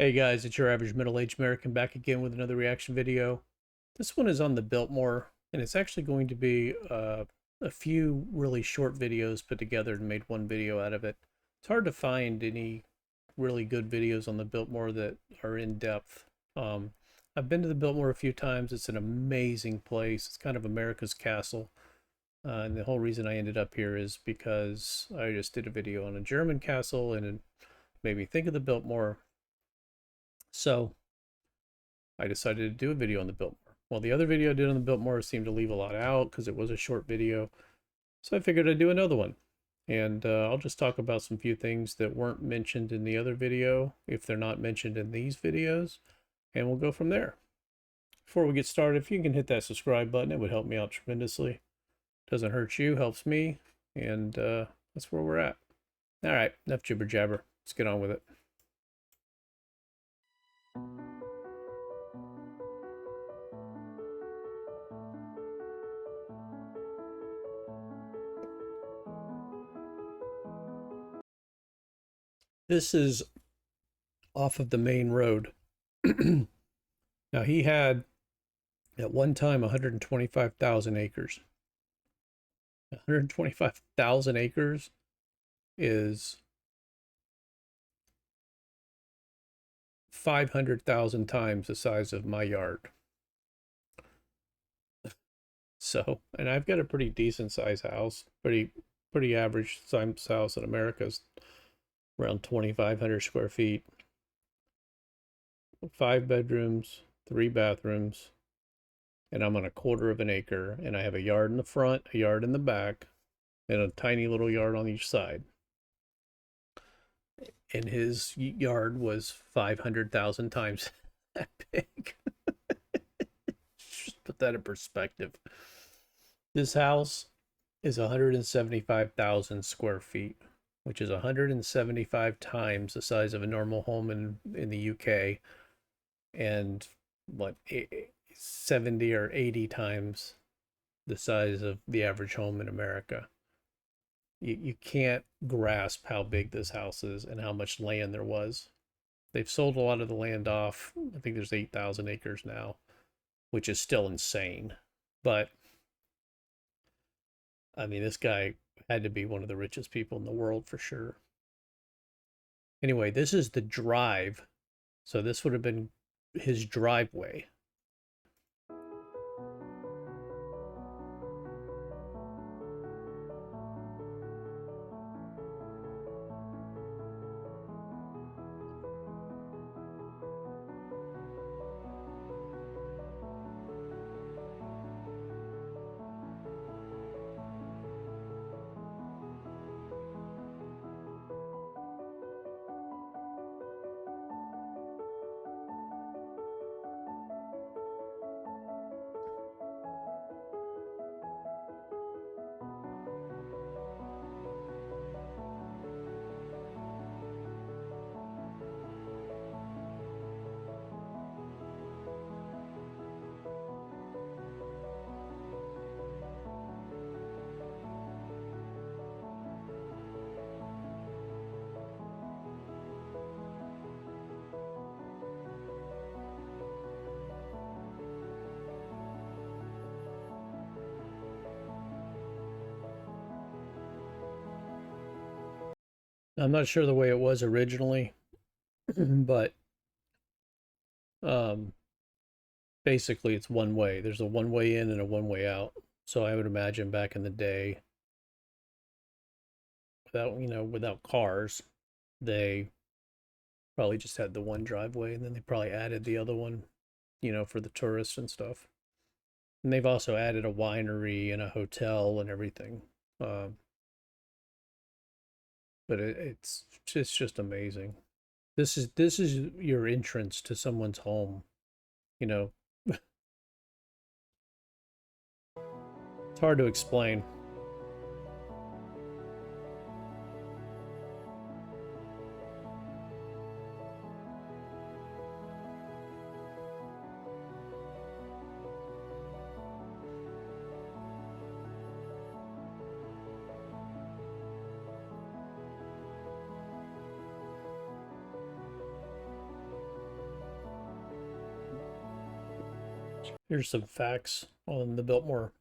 Hey guys, it's your average middle-aged American back again with another reaction video. This one is on the Biltmore, and it's actually going to be a few really short videos put together and made one video out of it. It's hard to find any really good videos on the Biltmore that are in depth. I've been to the Biltmore a few times. It's an amazing place. It's kind of America's castle. And the whole reason I ended up here is because I just did a video on a German castle and it made me think of the Biltmore. So I decided to do a video on the Biltmore. Well, the other video I did on the Biltmore seemed to leave a lot out because it was a short video. So I figured I'd do another one. And I'll just talk about some few things that weren't mentioned in the other video, if they're not mentioned in these videos, and we'll go from there. Before we get started, if you can hit that subscribe button, it would help me out tremendously. Doesn't hurt you, helps me, and that's where we're at. All right, enough jibber jabber. Let's get on with it. This is off of the main road. Now, he had at one time 125,000 acres. 125,000 acres is 500,000 times the size of my yard. So, and I've got a pretty decent sized house, pretty average size house in America is around 2,500 square feet. 5 bedrooms, 3 bathrooms, and I'm on a quarter of an acre, and I have a yard in the front, a yard in the back, and a tiny little yard on each side. And his yard was 500,000 times that big. Just put that in perspective. This house is 175,000 square feet, which is 175 times the size of a normal home in the UK, and what, 70 or 80 times the size of the average home in America. You can't grasp how big this house is and how much land there was. They've sold a lot of the land off. I think there's 8,000 acres now, which is still insane. But I mean, this guy had to be one of the richest people in the world for sure. Anyway, this is the drive. So this would have been his driveway. I'm not sure the way it was originally, but um, basically it's one way. There's a one way in and a one way out. So I would imagine back in the day, without cars, they probably just had the one driveway, and then they probably added the other one, for the tourists and stuff. And they've also added a winery and a hotel and everything. But it's just amazing. This is your entrance to someone's home, you know. It's hard to explain. Here's some facts on the Biltmore.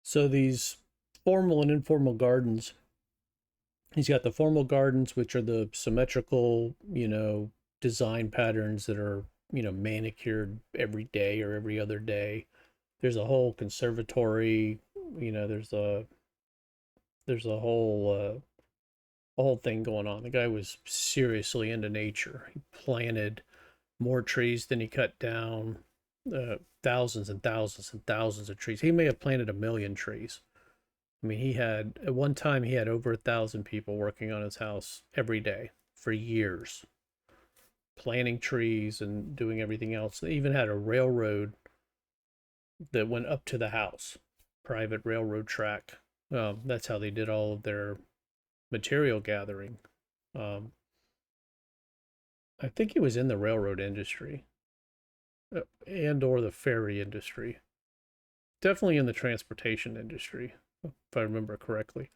So these formal and informal gardens, he's got the formal gardens, which are the symmetrical, design patterns that are, manicured every day or every other day. There's a whole conservatory, there's a whole thing going on. The guy was seriously into nature. He planted more trees than he cut down, thousands and thousands and thousands of trees. He may have planted 1,000,000 trees. I mean, at one time, he had over 1,000 people working on his house every day for years, planting trees and doing everything else. They even had a railroad that went up to the house, private railroad track. That's how they did all of their material gathering. Um, I think he was in the railroad industry and or the ferry industry. Definitely in the transportation industry, if I remember correctly.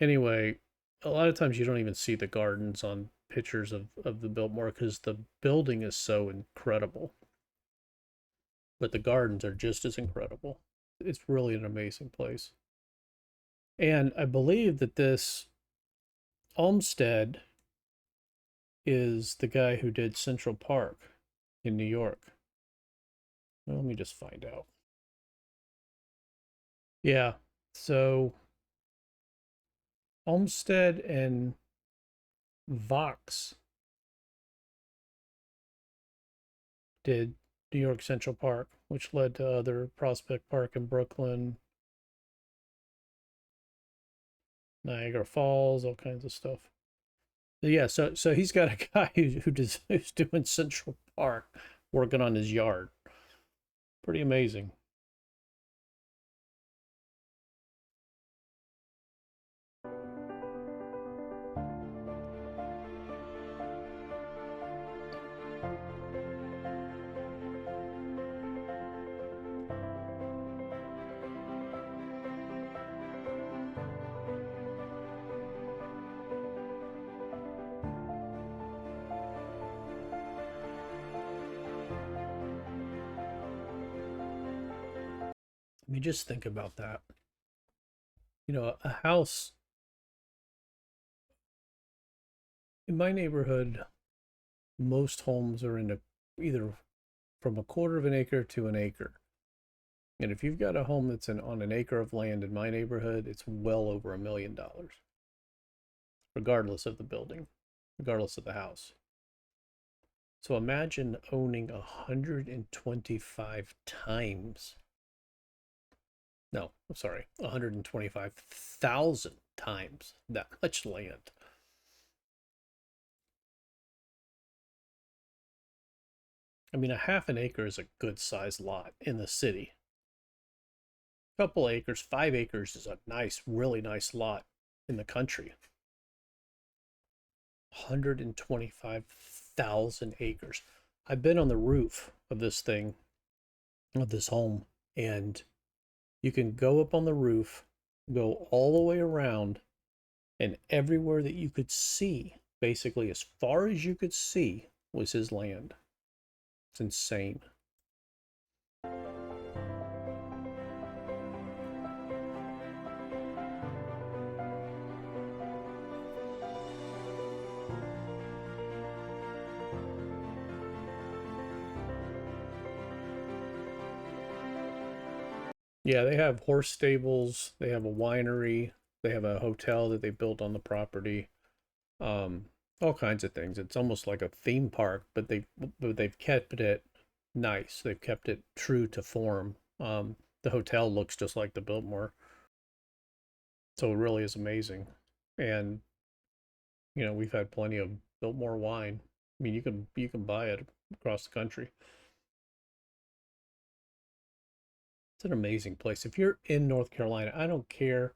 Anyway, a lot of times you don't even see the gardens on pictures of the Biltmore because the building is so incredible. But the gardens are just as incredible. It's really an amazing place. And I believe that this Olmsted is the guy who did Central Park in New York. Well, let me just find out. Yeah, so Olmsted and Vox did New York Central Park, which led to other Prospect Park in Brooklyn, Niagara Falls, all kinds of stuff. Yeah, so he's got a guy who's doing Central Park, working on his yard. Pretty amazing. I mean, just think about that. A house in my neighborhood, most homes are in either from a quarter of an acre to an acre. And if you've got a home that's on an acre of land in my neighborhood, it's well over $1,000,000, regardless of the building, regardless of the house. So imagine owning 125 times. No, I'm sorry, 125,000 times that much land. I mean, a half an acre is a good sized lot in the city. A couple acres, 5 acres is a nice, really nice lot in the country. 125,000 acres. I've been on the roof of this thing, of this home, and you can go up on the roof, go all the way around, and everywhere that you could see, basically as far as you could see, was his land. It's insane. Yeah, they have horse stables, they have a winery, they have a hotel that they built on the property. Um, all kinds of things. It's almost like a theme park, but they've kept it nice. They've kept it true to form. The hotel looks just like the Biltmore, so it really is amazing. And we've had plenty of Biltmore wine. I mean, you can buy it across the country. It's an amazing place. If you're in North Carolina, I don't care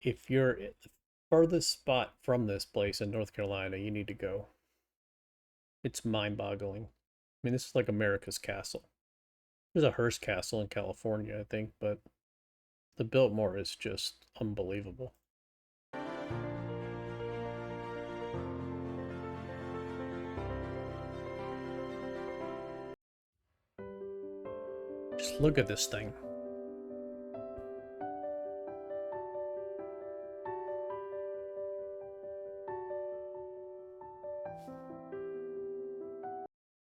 if you're at the furthest spot from this place in North Carolina, you need to go. It's mind-boggling. I mean, this is like America's castle. There's a Hearst Castle in California, I think, but the Biltmore is just unbelievable. Just look at this thing.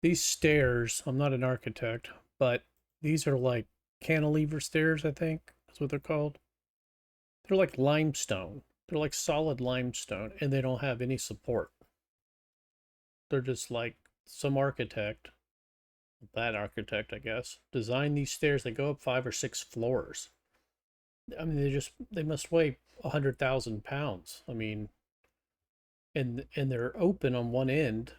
These stairs, I'm not an architect, but these are like cantilever stairs, I think that's what they're called. They're like limestone. They're like solid limestone, and they don't have any support. They're just like some architect, that architect, I guess, designed these stairs that go up 5 or 6 floors. I mean, they must weigh 100,000 pounds. I mean, and they're open on one end,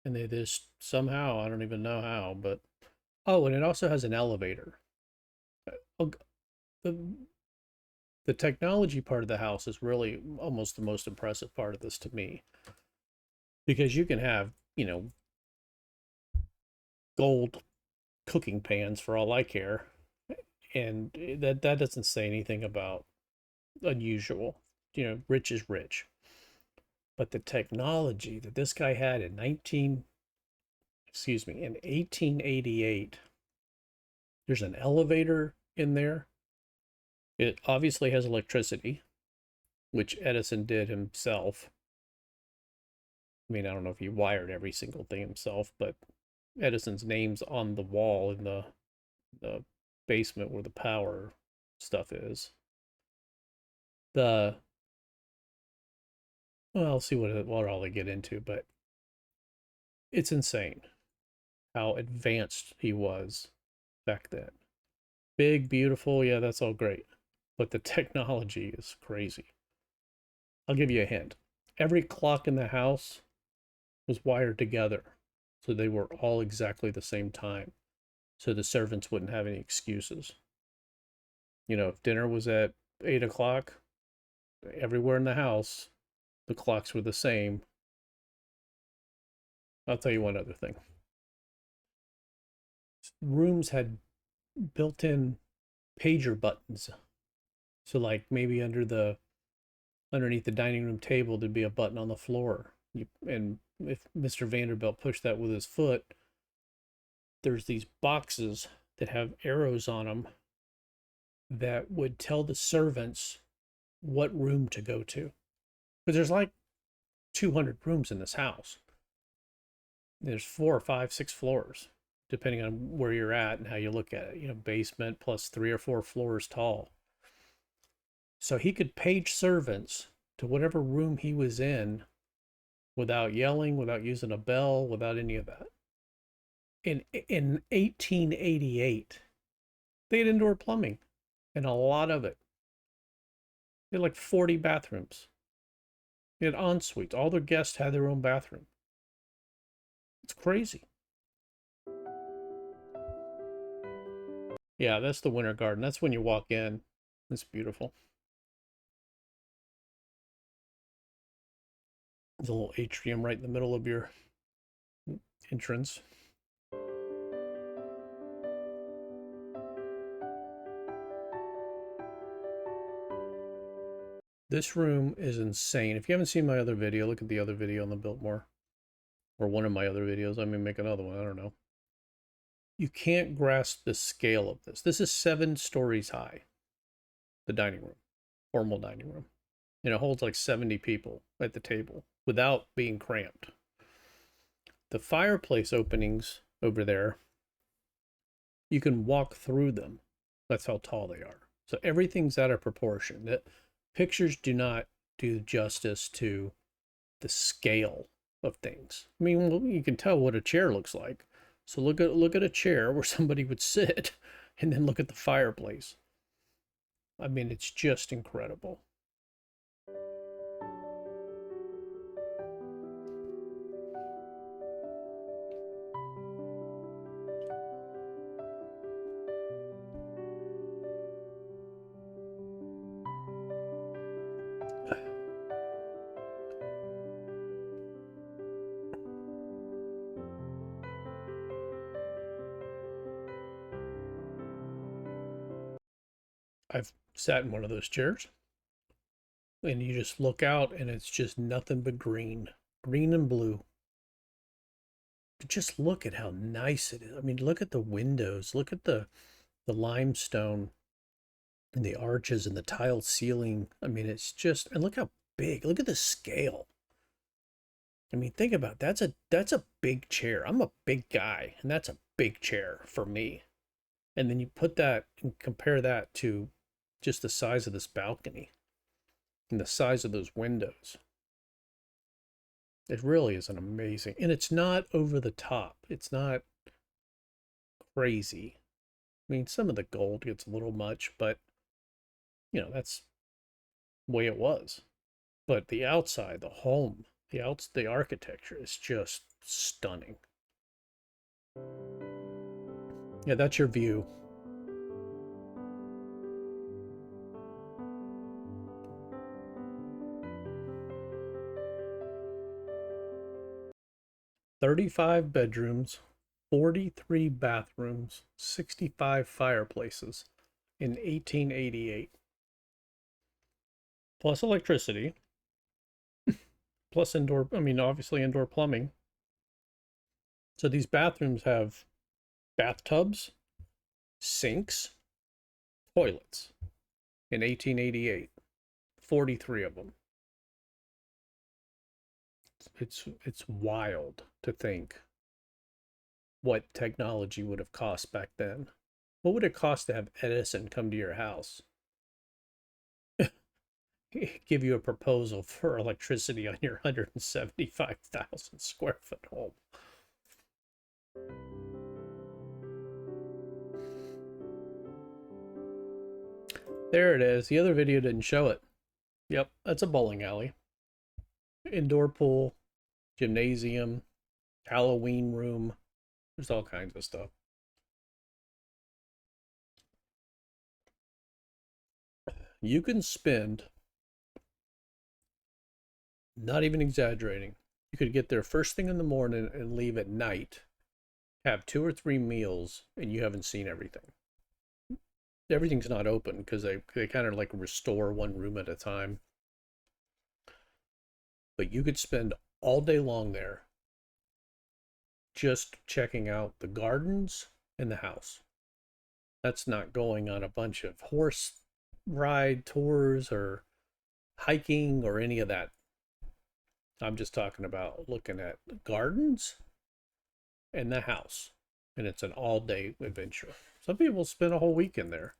and they just somehow, I don't even know how, but oh, and it also has an elevator. Oh, the the technology part of the house is really almost the most impressive part of this to me, because you can have, you know, gold cooking pans for all I care, and that doesn't say anything about unusual. You know, rich is rich. But the technology that this guy had in 1888, there's an elevator in there. It obviously has electricity, which Edison did himself. I mean, I don't know if he wired every single thing himself, but Edison's name's on the wall in the basement where the power stuff is. The Well, I'll see what all they get into, but it's insane how advanced he was back then. Big, beautiful, yeah, that's all great. But the technology is crazy. I'll give you a hint. Every clock in the house was wired together, so they were all exactly the same time, so the servants wouldn't have any excuses. You know, if dinner was at 8 o'clock, everywhere in the house, the clocks were the same. I'll tell you one other thing. Rooms had built-in pager buttons. So like maybe underneath the dining room table there'd be a button on the floor. And if Mr. Vanderbilt pushed that with his foot, there's these boxes that have arrows on them that would tell the servants what room to go to. Because there's like 200 rooms in this house. There's 4 or 5, 6 floors, depending on where you're at and how you look at it. You know, basement plus 3 or 4 floors tall. So he could page servants to whatever room he was in without yelling, without using a bell, without any of that. In 1888, they had indoor plumbing, and a lot of it. They had like 40 bathrooms. They had en suites. All their guests had their own bathroom. It's crazy. Yeah, that's the winter garden. That's when you walk in. It's beautiful. There's a little atrium right in the middle of your entrance. This room is insane. If you haven't seen my other video, look at the other video on the Biltmore. Or one of my other videos. I may make another one. I don't know. You can't grasp the scale of this. This is 7 stories high. The dining room. Formal dining room. And it holds like 70 people at the table without being cramped. The fireplace openings over there, you can walk through them. That's how tall they are. So everything's out of proportion. The pictures do not do justice to the scale of things. I mean, you can tell what a chair looks like. So look at a chair where somebody would sit, and then look at the fireplace. I mean, it's just incredible. Sat in one of those chairs, and you just look out, and it's just nothing but green, green and blue. Just look at how nice it is. I mean, look at the windows, look at the limestone and the arches and the tiled ceiling. I mean, it's just, and look how big. Look at the scale. I mean, think about it. That's a big chair. I'm a big guy, and that's a big chair for me. And then you put that and compare that to just the size of this balcony and the size of those windows. It really is an amazing, and it's not over the top. It's not crazy. I mean, some of the gold gets a little much, but that's the way it was. But the outside, the home, the architecture is just stunning. Yeah, that's your view. "35 bedrooms, 43 bathrooms, 65 fireplaces in 1888. Plus electricity, plus indoor, I mean, obviously indoor plumbing. So these bathrooms have bathtubs, sinks, toilets in 1888. 43 of them. It's wild to think what technology would have cost back then. What would it cost to have Edison come to your house? Give you a proposal for electricity on your 175,000 square foot home. There it is. The other video didn't show it. Yep, that's a bowling alley. Indoor pool, gymnasium, Halloween room. There's all kinds of stuff. You can spend, not even exaggerating, you could get there first thing in the morning and leave at night, have 2 or 3 meals, and you haven't seen everything. Everything's not open because they kind of like restore one room at a time. But you could spend all day long there just checking out the gardens and the house. That's not going on a bunch of horse ride tours or hiking or any of that. I'm just talking about looking at the gardens and the house. And it's an all-day adventure. Some people spend a whole week in there.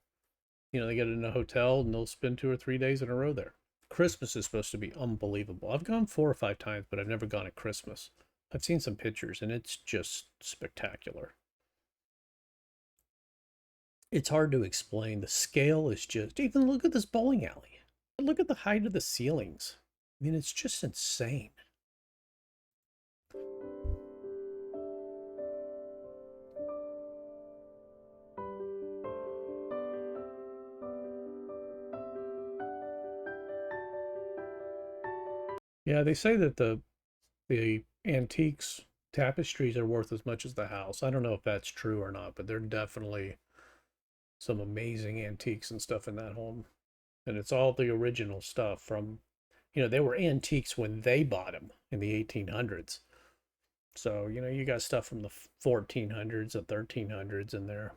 They get in a hotel and they'll spend 2 or 3 days in a row there. Christmas is supposed to be unbelievable. I've gone 4 or 5 times, but I've never gone at Christmas. I've seen some pictures and it's just spectacular. It's hard to explain. The scale is just, even look at this bowling alley. Look at the height of the ceilings. I mean, it's just insane. Yeah, they say that the antiques tapestries are worth as much as the house. I don't know if that's true or not, but they're definitely some amazing antiques and stuff in that home. And it's all the original stuff from, they were antiques when they bought them in the 1800s. So, you got stuff from the 1400s, the 1300s in there.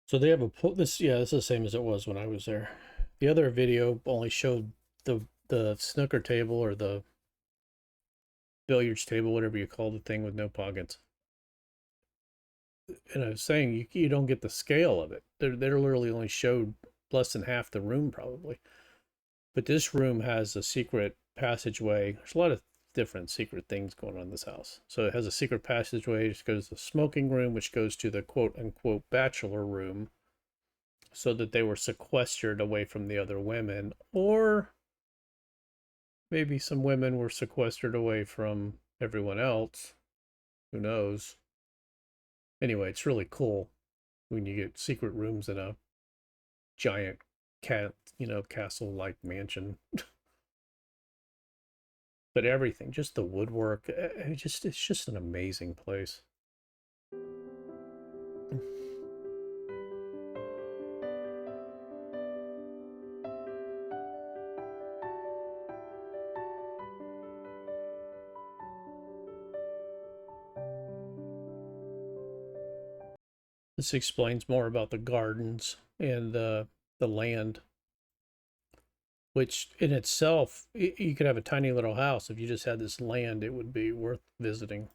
So they have this, yeah, this is the same as it was when I was there. The other video only showed the snooker table or the billiards table, whatever you call the thing with no pockets. And I was saying you don't get the scale of it. They're literally only showed less than half the room probably. But this room has a secret passageway. There's a lot of different secret things going on in this house. So it has a secret passageway which goes to the smoking room, which goes to the quote unquote bachelor room, so that they were sequestered away from the other women, or maybe some women were sequestered away from everyone else. Who knows? Anyway, it's really cool when you get secret rooms in a giant castle-like mansion. But everything, just the woodwork, it's just an amazing place. This explains more about the gardens and the land, which in itself, you could have a tiny little house. If you just had this land, it would be worth visiting.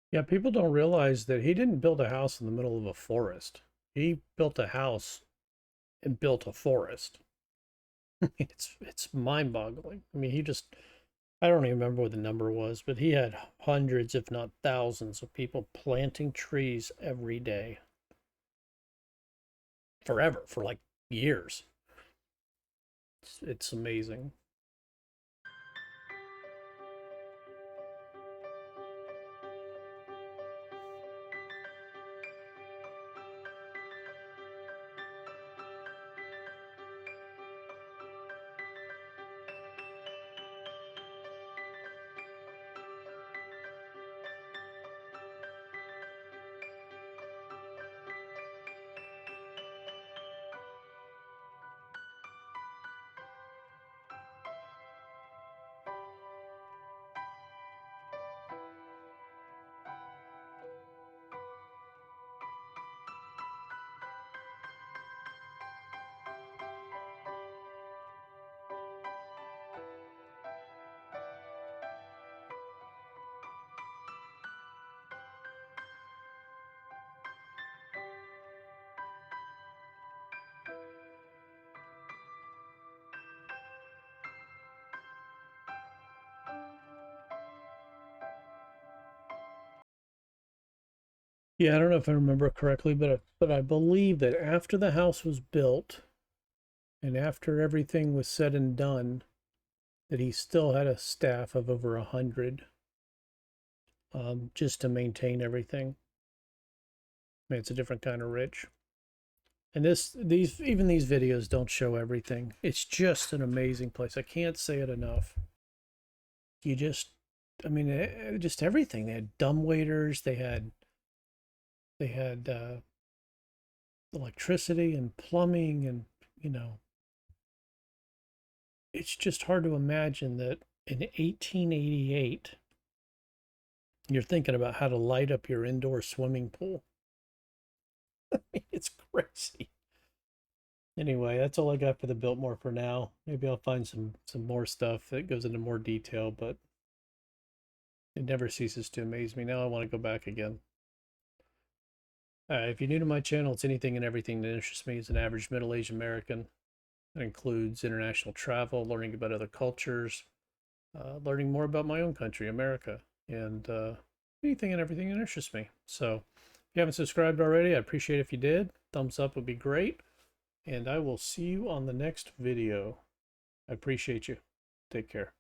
Yeah, people don't realize that he didn't build a house in the middle of a forest. He built a house and built a forest. It's mind-boggling. I mean, I don't even remember what the number was, but he had hundreds, if not thousands, of people planting trees every day. Forever, for like years. It's amazing. Yeah, I don't know if I remember correctly, but I believe that after the house was built and after everything was said and done, that he still had a staff of over 100, just to maintain everything. I mean, it's a different kind of rich. And even these videos don't show everything. It's just an amazing place. I can't say it enough. You just, I mean, just everything. They had dumb waiters. They had electricity and plumbing, and you know, it's just hard to imagine that in 1888 you're thinking about how to light up your indoor swimming pool. It's crazy. Anyway, that's all I got for the Biltmore for now. Maybe I'll find some more stuff that goes into more detail, but it never ceases to amaze me. Now I want to go back again. If you're new to my channel, it's anything and everything that interests me as an average middle-aged American. That includes international travel, learning about other cultures, learning more about my own country, America, and anything and everything that interests me. So if you haven't subscribed already, I'd appreciate it if you did. Thumbs up would be great. And I will see you on the next video. I appreciate you. Take care.